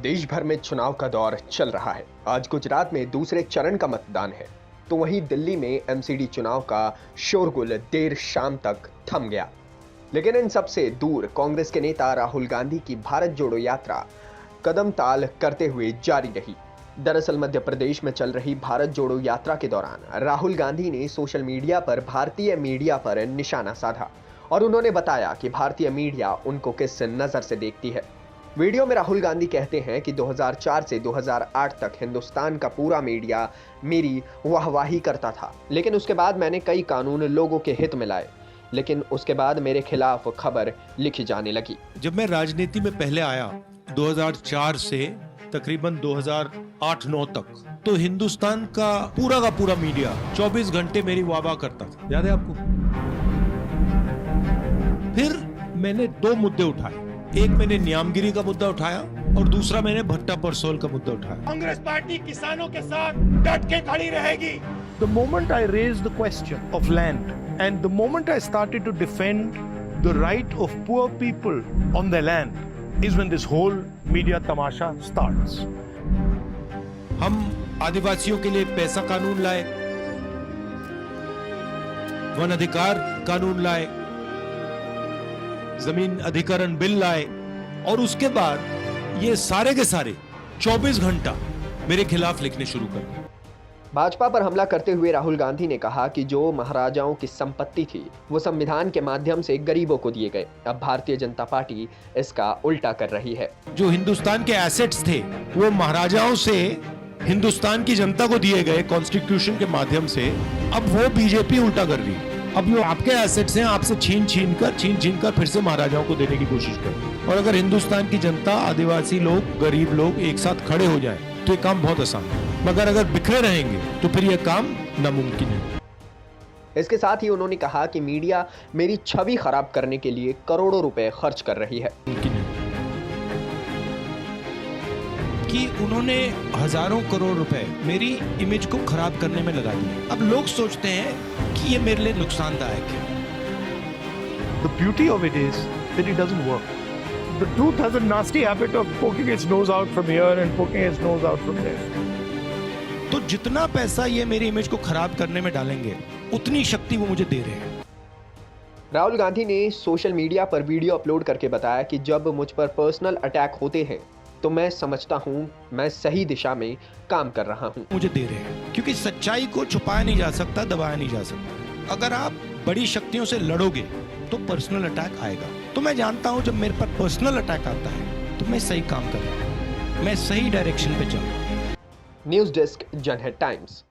देश भर में चुनाव का दौर चल रहा है। आज गुजरात में दूसरे चरण का मतदान है, तो वहीं दिल्ली में एमसीडी चुनाव का शोरगुल देर शाम तक थम गया। लेकिन इन सबसे दूर कांग्रेस के नेता राहुल गांधी की भारत जोड़ो यात्रा कदम ताल करते हुए जारी रही। दरअसल मध्य प्रदेश में चल रही भारत जोड़ो यात्रा के दौरान राहुल गांधी ने सोशल मीडिया पर भारतीय मीडिया पर निशाना साधा और उन्होंने बताया कि भारतीय मीडिया उनको किस नजर से देखती है। वीडियो में राहुल गांधी कहते हैं कि 2004 से 2008 तक हिंदुस्तान का पूरा मीडिया मेरी वाहवाही करता था, लेकिन उसके बाद मैंने कई कानून लोगों के हित में लाए, लेकिन उसके बाद मेरे खिलाफ खबर लिखी जाने लगी। जब मैं राजनीति में पहले आया 2004 से तकरीबन 2008-9 तक, तो हिंदुस्तान का पूरा मीडिया 24 घंटे मेरी वाहवाह करता था। याद है आपको? फिर मैंने दो मुद्दे उठाए, एक मैंने न्यामगिरी का मुद्दा उठाया और दूसरा मैंने भट्टा परसोल का मुद्दा उठाया। कांग्रेस पार्टी किसानों के साथ डट के खड़ी रहेगी। The moment I raised the question of land and the moment I started to defend the right of poor people on their land is when this whole media tamasha starts. हम आदिवासियों के लिए पैसा कानून लाए, वन अधिकार कानून लाए, जमीन अधिकरण बिल लाए और उसके बाद ये सारे के सारे 24 घंटा मेरे खिलाफ लिखने शुरू कर दिए। भाजपा पर हमला करते हुए राहुल गांधी ने कहा कि जो महाराजाओं की संपत्ति थी वो संविधान के माध्यम से गरीबों को दिए गए। अब भारतीय जनता पार्टी इसका उल्टा कर रही है। जो हिंदुस्तान के एसेट्स थे वो महाराजाओं से हिंदुस्तान की जनता को दिए गए कॉन्स्टिट्यूशन के माध्यम से, अब वो बीजेपी उल्टा कर रही है। अब जो आपके एसेट्स हैं आपसे छीन कर फिर से महाराजाओं को देने की कोशिश कर। और अगर हिंदुस्तान की जनता, आदिवासी लोग, गरीब लोग एक साथ खड़े हो जाएं तो ये काम बहुत आसान है, मगर अगर बिखरे रहेंगे तो फिर ये काम नामुमकिन है। इसके साथ ही उन्होंने कहा कि मीडिया मेरी छवि खराब करने के लिए करोड़ों रुपए खर्च कर रही है। कि उन्होंने हजारों करोड़ रुपए मेरी इमेज को खराब करने में लगा दिए। अब लोग सोचते हैं कि ये मेरे लिए नुकसानदायक है। The beauty of it is that it doesn't work. The truth has a nasty habit of poking its nose out from here and poking its nose out from there. तो जितना पैसा ये मेरी इमेज को खराब करने में डालेंगे उतनी शक्ति वो मुझे दे रहे हैं। राहुल गांधी ने सोशल मीडिया पर वीडियो अपलोड करके बताया कि जब मुझ पर पर्सनल अटैक होते हैं तो मैं समझता हूं मैं सही दिशा में काम कर रहा हूं। मुझे दे रहे हैं क्योंकि सच्चाई को छुपाया नहीं जा सकता, दबाया नहीं जा सकता। अगर आप बड़ी शक्तियों से लड़ोगे तो पर्सनल अटैक आएगा। तो मैं जानता हूं जब मेरे पर पर्सनल अटैक आता है तो मैं सही काम कर रहा हूं, मैं सही डायरेक्शन पे चल रहा हूं। न्यूज़ डेस्क, जनहित टाइम्स।